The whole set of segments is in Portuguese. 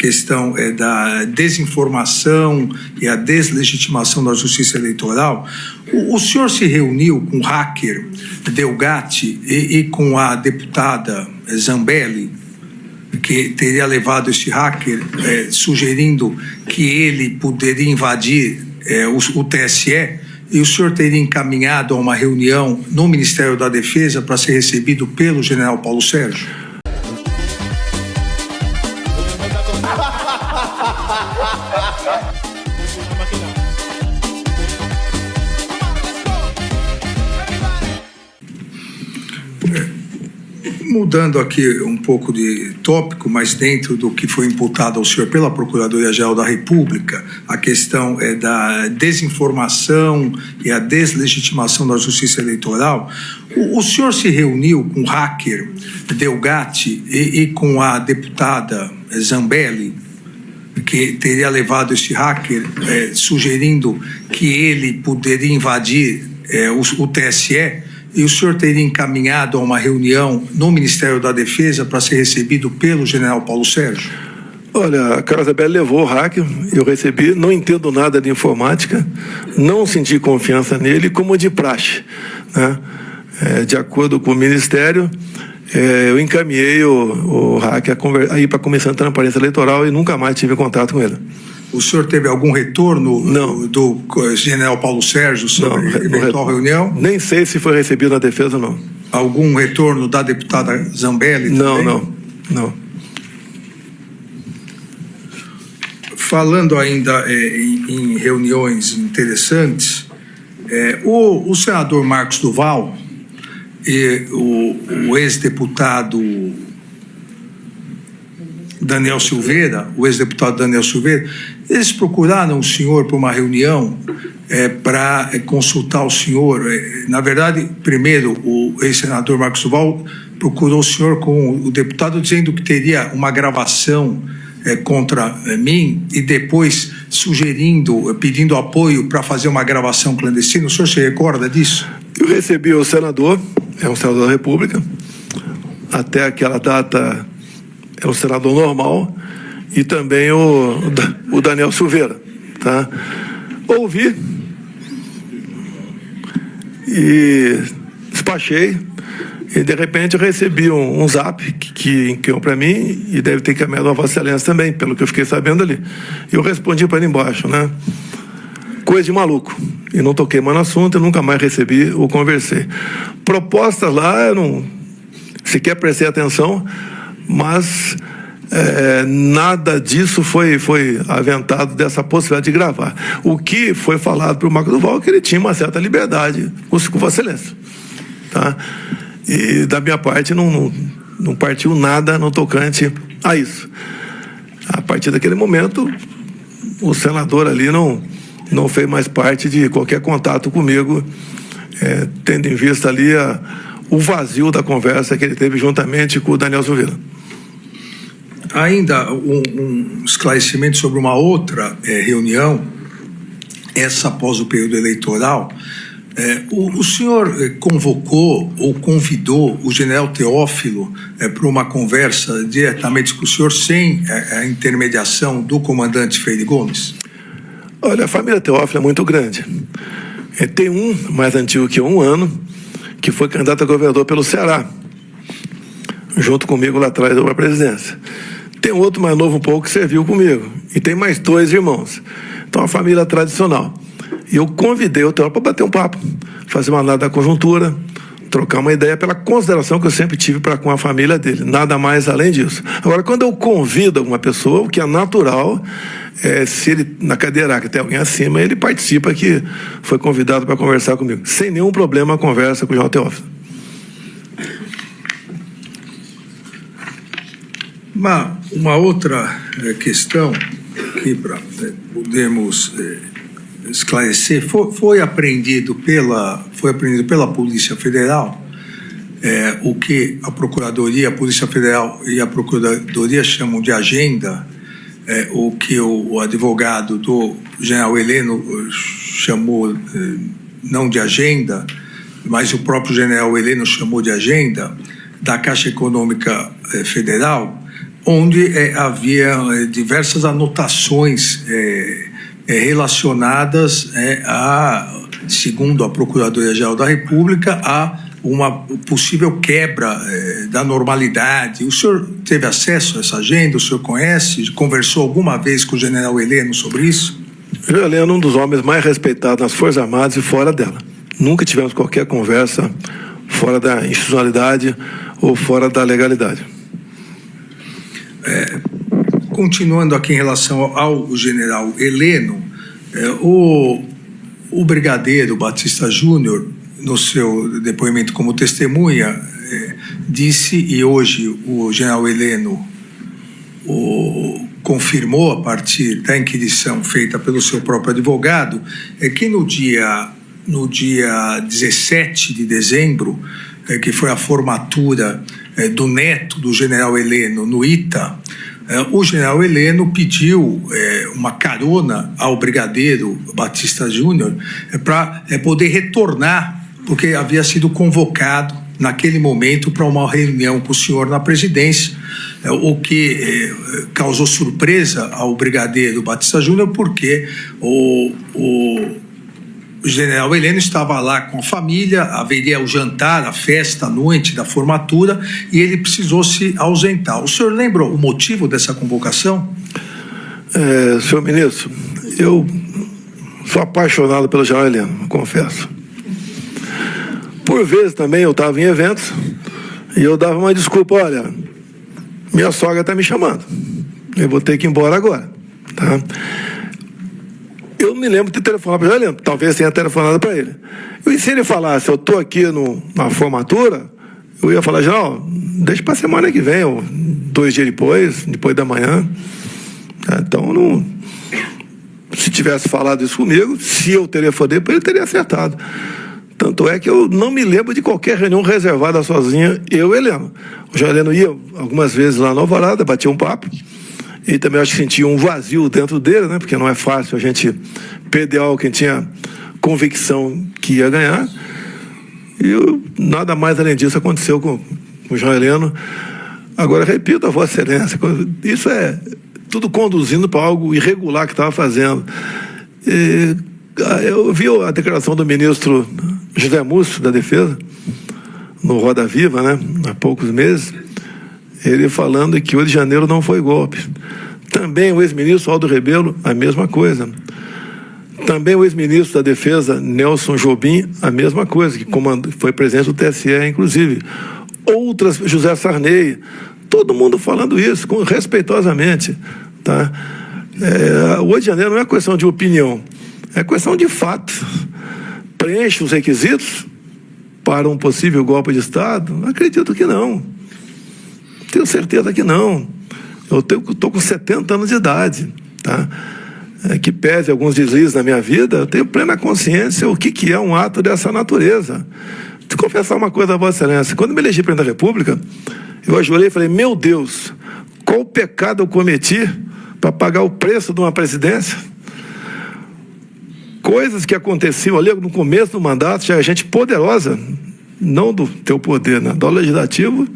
questão da desinformação e a deslegitimação da justiça eleitoral. O senhor se reuniu com o hacker Delgatti e com a deputada Zambelli, que teria levado esse hacker, sugerindo que ele poderia invadir o TSE, e o senhor teria encaminhado a uma reunião no Ministério da Defesa para ser recebido pelo general Paulo Sérgio? Mudando aqui um pouco de tópico, mas dentro do que foi imputado ao senhor pela Procuradoria-Geral da República, a questão da desinformação e a deslegitimação da justiça eleitoral. O senhor se reuniu com o hacker Delgatti e com a deputada Zambelli, que teria levado esse hacker, sugerindo que ele poderia invadir o TSE, e o senhor teria encaminhado a uma reunião no Ministério da Defesa para ser recebido pelo general Paulo Sérgio? Olha, a Carla Zambelli levou o hacker, eu recebi, não entendo nada de informática, não senti confiança nele como de praxe, né? De acordo com o Ministério, eu encaminhei o hacker a ir para a Comissão de Transparência Eleitoral e nunca mais tive contato com ele. O senhor teve algum retorno do general Paulo Sérgio sobre eventual reunião? Nem sei se foi recebido na defesa ou não. Algum retorno da deputada Zambelli também? Não. Falando ainda em reuniões interessantes, o senador Marcos Duval e o ex-deputado Daniel Silveira, eles procuraram o senhor para uma reunião para consultar o senhor. Na verdade, primeiro, o ex-senador Marcos Duval procurou o senhor com o deputado dizendo que teria uma gravação contra mim e depois pedindo apoio para fazer uma gravação clandestina. O senhor se recorda disso? Eu recebi o senador, é um senador da República, até aquela data é um senador normal, e também o Daniel Silveira, tá? Ouvi e despachei, e de repente eu recebi um zap que enviou para mim, e deve ter encaminhado a Vossa Excelência também, pelo que eu fiquei sabendo ali. E eu respondi para ele embaixo, né? Coisa de maluco. E não toquei mais no assunto, eu nunca mais recebi ou conversei. Propostas lá, eu não sequer prestei atenção, mas nada disso foi aventado dessa possibilidade de gravar. O que foi falado para o Marcos Duval é que ele tinha uma certa liberdade com Vossa Excelência, tá? E da minha parte não partiu nada no tocante a isso. A partir daquele momento, o senador ali não fez mais parte de qualquer contato comigo, tendo em vista ali o vazio da conversa que ele teve juntamente com o Daniel Silveira. Ainda um esclarecimento sobre uma outra reunião, essa após o período eleitoral. O senhor convocou ou convidou o general Teófilo para uma conversa diretamente com o senhor, sem a intermediação do comandante Freire Gomes? Olha, a família Teófilo é muito grande. Tem um mais antigo que eu, 1 ano, que foi candidato a governador pelo Ceará, junto comigo lá atrás da presidência. Tem outro mais novo um pouco que serviu comigo. E tem mais 2 irmãos. Então, a família tradicional. E eu convidei o Teófilo para bater um papo, fazer uma análise da conjuntura, trocar uma ideia pela consideração que eu sempre tive para com a família dele. Nada mais além disso. Agora, quando eu convido alguma pessoa, o que é natural, se ele, na cadeira que tem alguém acima, ele participa, que foi convidado para conversar comigo. Sem nenhum problema a conversa com o João Teófilo. Uma outra questão que podemos esclarecer, foi apreendido pela Polícia Federal, o que a Procuradoria, a Polícia Federal e a Procuradoria chamam de agenda, o que o advogado do general Heleno chamou não de agenda, mas o próprio general Heleno chamou de agenda, da Caixa Econômica Federal, onde havia diversas anotações relacionadas segundo a Procuradoria-Geral da República, a uma possível quebra da normalidade. O senhor teve acesso a essa agenda? O senhor conhece? Conversou alguma vez com o general Heleno sobre isso? O general Heleno é um dos homens mais respeitados nas Forças Armadas e fora dela. Nunca tivemos qualquer conversa fora da institucionalidade ou fora da legalidade. Continuando aqui em relação ao general Heleno, o brigadeiro Batista Júnior, no seu depoimento como testemunha, disse, e hoje o general Heleno confirmou a partir da inquisição feita pelo seu próprio advogado, que no dia 17 de dezembro, que foi a formatura do neto do general Heleno no ITA, o general Heleno pediu uma carona ao brigadeiro Batista Júnior para poder retornar, porque havia sido convocado naquele momento para uma reunião com o senhor na presidência, o que causou surpresa ao brigadeiro Batista Júnior, porque o general Heleno estava lá com a família, haveria o jantar, a festa, a noite da formatura, e ele precisou se ausentar. O senhor lembra o motivo dessa convocação? Senhor ministro, eu sou apaixonado pelo general Heleno, confesso. Por vezes também eu estava em eventos e eu dava uma desculpa: olha, minha sogra está me chamando, eu vou ter que ir embora agora, tá? Eu me lembro de ter telefonado para o general Heleno, talvez tenha telefonado para ele. E se ele falasse, eu estou aqui na formatura, eu ia falar: general, deixa para a semana que vem, ou 2 dias depois da manhã. Então, não, se tivesse falado isso comigo, se eu telefonei para ele, teria acertado. Tanto é que eu não me lembro de qualquer reunião reservada sozinha, eu e Heleno. O general Heleno ia algumas vezes lá na Alvorada, batia um papo. E também acho que sentia um vazio dentro dele, né? Porque não é fácil a gente perder algo que tinha convicção que ia ganhar. E nada mais além disso aconteceu com o general Heleno. Agora, repito a Vossa Excelência, isso é tudo conduzindo para algo irregular que estava fazendo. Eu vi a declaração do ministro José Múcio, da Defesa, no Roda Viva, né, há poucos meses, ele falando que 8 de janeiro não foi golpe. Também o ex-ministro Aldo Rebelo, a mesma coisa. Também o ex-ministro da Defesa, Nelson Jobim, a mesma coisa, que foi presidente do TSE, inclusive. Outras, José Sarney, todo mundo falando isso, respeitosamente. Tá? O 8 de janeiro não é questão de opinião, é questão de fato. Preenche os requisitos para um possível golpe de Estado? Acredito que não. Tenho certeza que não. Eu estou com 70 anos de idade, tá? Que pese alguns deslizes na minha vida, eu tenho plena consciência o que é um ato dessa natureza. Te confessar uma coisa a Vossa Excelência: quando me elegi presidente da República, eu ajoelhei e falei: meu Deus, qual pecado eu cometi para pagar o preço de uma presidência? Coisas que aconteciam ali no começo do mandato, tinha gente poderosa, não do teu poder, né, do legislativo,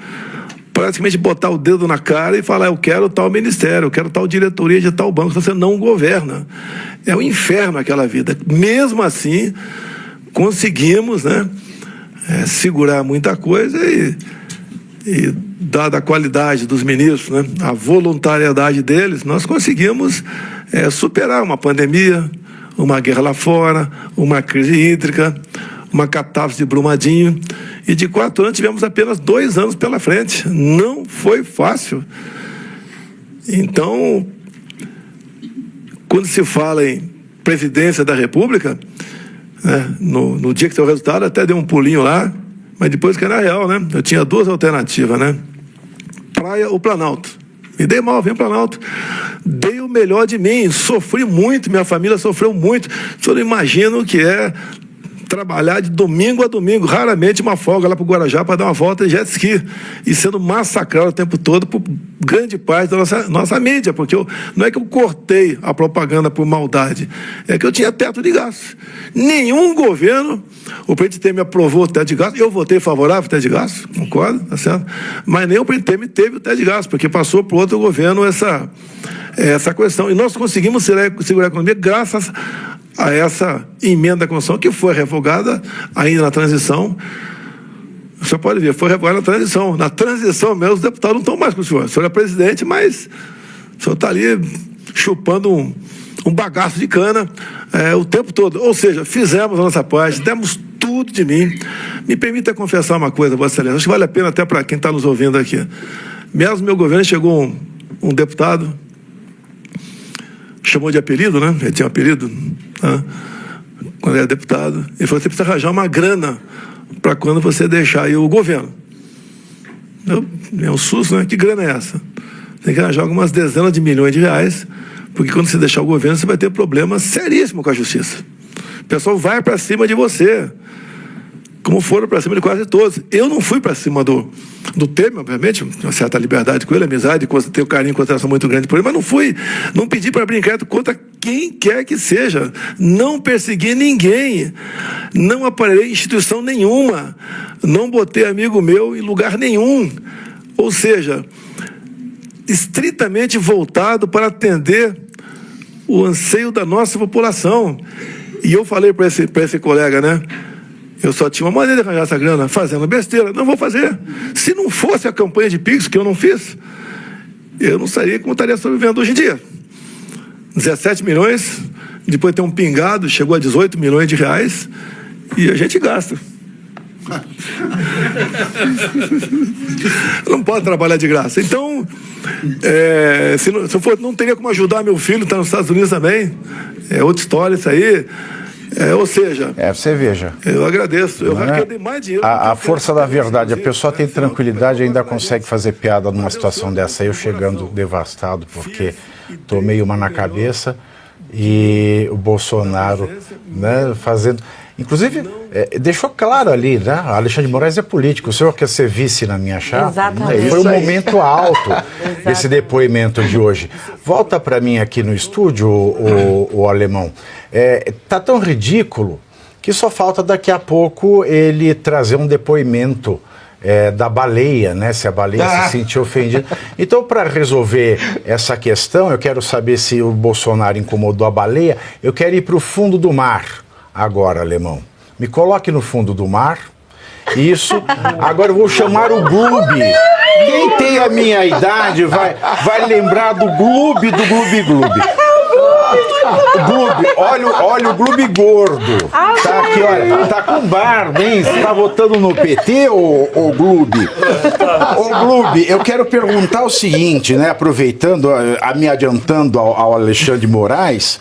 praticamente botar o dedo na cara e falar: eu quero tal ministério, eu quero tal diretoria de tal banco. Você não governa. É um inferno aquela vida. Mesmo assim, conseguimos, né, segurar muita coisa e dada a qualidade dos ministros, né, a voluntariedade deles, nós conseguimos superar uma pandemia, uma guerra lá fora, uma crise hídrica, uma catástrofe de Brumadinho. E de 4 anos tivemos apenas 2 anos pela frente. Não foi fácil. Então, quando se fala em presidência da República, né, no dia que saiu o resultado, até dei um pulinho lá, mas depois que era real, né? Eu tinha 2 alternativas, né? Praia ou Planalto. Me dei mal, vim para o Planalto. Dei o melhor de mim, sofri muito, minha família sofreu muito. Só não imagino o que é trabalhar de domingo a domingo, raramente uma folga lá para o Guarujá para dar uma volta de jet ski, e sendo massacrado o tempo todo por grande parte da nossa mídia, porque não é que eu cortei a propaganda por maldade, é que eu tinha teto de gastos. Nenhum governo, o presidente Temer aprovou o teto de gastos, eu votei favorável ao teto de gastos, concordo, tá certo? Mas nem o presidente Temer teve o teto de gastos, porque passou para outro governo essa questão, e nós conseguimos segurar a economia graças a essa emenda da Constituição, que foi revogada ainda na transição. O senhor pode ver, foi revogada na transição. Na transição mesmo, os deputados não estão mais com o senhor. O senhor é presidente, mas o senhor está ali chupando um bagaço de cana o tempo todo. Ou seja, fizemos a nossa parte, demos tudo de mim. Me permita confessar uma coisa, Vossa Excelência, acho que vale a pena até para quem está nos ouvindo aqui. Mesmo no meu governo chegou um deputado, chamou de apelido, né? Ele tinha um apelido, né? Quando era deputado. Ele falou: você precisa arranjar uma grana para quando você deixar aí o governo. É um susto, né? Que grana é essa? Tem que arranjar algumas dezenas de milhões de reais, porque quando você deixar o governo, você vai ter problemas seríssimos com a justiça. O pessoal vai para cima de você, como foram para cima de quase todos. Eu não fui para cima do Temer, obviamente, uma certa liberdade com ele, amizade, tenho carinho e consideração muito grande por ele, mas não pedi para abrir inquérito contra quem quer que seja, não persegui ninguém, não aparelhei em instituição nenhuma, não botei amigo meu em lugar nenhum, ou seja, estritamente voltado para atender o anseio da nossa população. E eu falei para esse colega, né? Eu só tinha uma maneira de arranjar essa grana, fazendo besteira. Não vou fazer. Se não fosse a campanha de Pix, que eu não fiz, eu não estaria como estaria sobrevivendo hoje em dia. 17 milhões, depois tem um pingado, chegou a 18 milhões de reais, e a gente gasta. Não pode trabalhar de graça. Então, se eu for, não teria como ajudar meu filho, está nos Estados Unidos também. É outra história isso aí. Ou seja... você veja. Eu agradeço. Eu acho que eu dei mais dinheiro. A força da verdade. A pessoa tem tranquilidade e ainda consegue fazer piada numa situação dessa. Eu chegando devastado, porque tomei uma na cabeça, e o Bolsonaro, né, fazendo... Inclusive, deixou claro ali, né? Alexandre de Moraes é político. O senhor quer ser vice na minha chapa? Exatamente. Foi um momento alto esse depoimento de hoje. Volta para mim aqui no estúdio, o Alemão. Tá tão ridículo que só falta daqui a pouco ele trazer um depoimento da baleia, né? Se a baleia se sentir ofendida. Então, para resolver essa questão, eu quero saber se o Bolsonaro incomodou a baleia. Eu quero ir para o fundo do mar. Agora, Alemão, me coloque no fundo do mar. Isso. Agora eu vou chamar o Gloob. Quem tem a minha idade vai lembrar do Gloob, do Gloob. Gloob, olha o Gloob gordo. Tá aqui, olha, tá com barba, hein? Você tá votando no PT, ô Gloob? Ô Gloob, eu quero perguntar o seguinte, né? Aproveitando, me adiantando ao Alexandre de Moraes,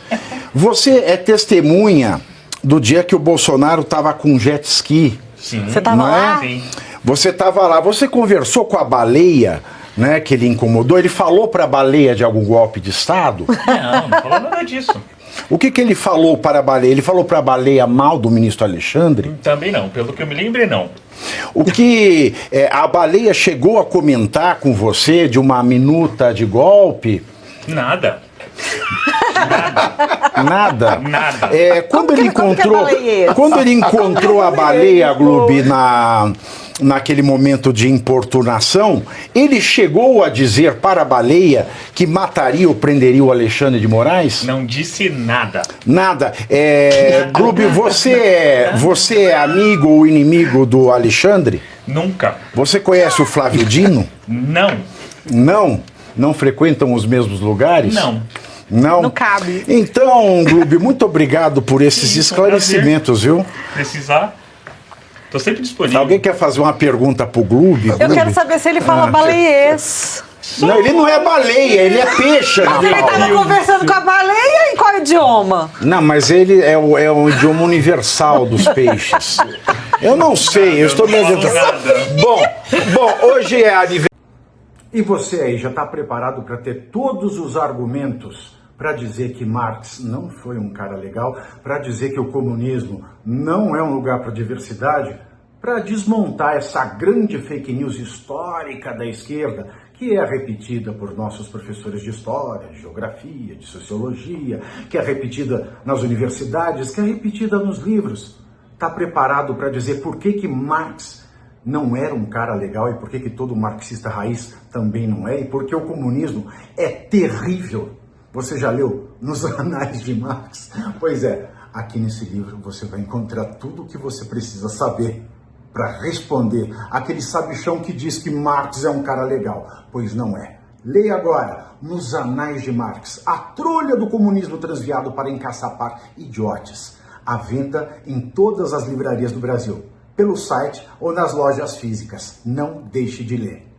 você é testemunha do dia que o Bolsonaro estava com jet ski. Sim. Você estava lá? Sim. Você estava lá. Você conversou com a baleia, né, que ele incomodou? Ele falou para a baleia de algum golpe de Estado? Não falou nada disso. O que ele falou para a baleia? Ele falou para a baleia mal do ministro Alexandre? Também não. Pelo que eu me lembre, não. O que a baleia chegou a comentar com você de uma minuta de golpe? Nada. Nada? Nada. Quando ele encontrou a baleia, Gloob, naquele momento de importunação, ele chegou a dizer para a baleia que mataria ou prenderia o Alexandre de Moraes? Não disse nada. Nada. Gloob, você é amigo ou inimigo do Alexandre? Nunca. Você conhece o Flávio Dino? Não. Não? Não frequentam os mesmos lugares? Não. Não? Não cabe. Então, Gloob, muito obrigado por esses esclarecimentos, viu? Precisar, tô sempre disponível. Alguém quer fazer uma pergunta pro Gloob? Eu quero saber se ele fala baleiês. Não, ele não é baleia, ele é peixe. Ele estava conversando com a baleia em qual idioma? Não, mas ele é um idioma universal dos peixes. Eu não sei, eu estou meio... Bom, hoje é aniversário. E você aí, já está preparado para ter todos os argumentos para dizer que Marx não foi um cara legal, para dizer que o comunismo não é um lugar para diversidade, para desmontar essa grande fake news histórica da esquerda, que é repetida por nossos professores de história, de geografia, de sociologia, que é repetida nas universidades, que é repetida nos livros. Está preparado para dizer por que Marx não era um cara legal e por que todo marxista raiz também não é, e porque o comunismo é terrível. Você já leu Nos Anais de Marx? Pois é, aqui nesse livro você vai encontrar tudo o que você precisa saber para responder aquele sabichão que diz que Marx é um cara legal, pois não é. Leia agora Nos Anais de Marx, a trolha do comunismo transviado para encaçapar idiotes. À venda em todas as livrarias do Brasil, pelo site ou nas lojas físicas. Não deixe de ler.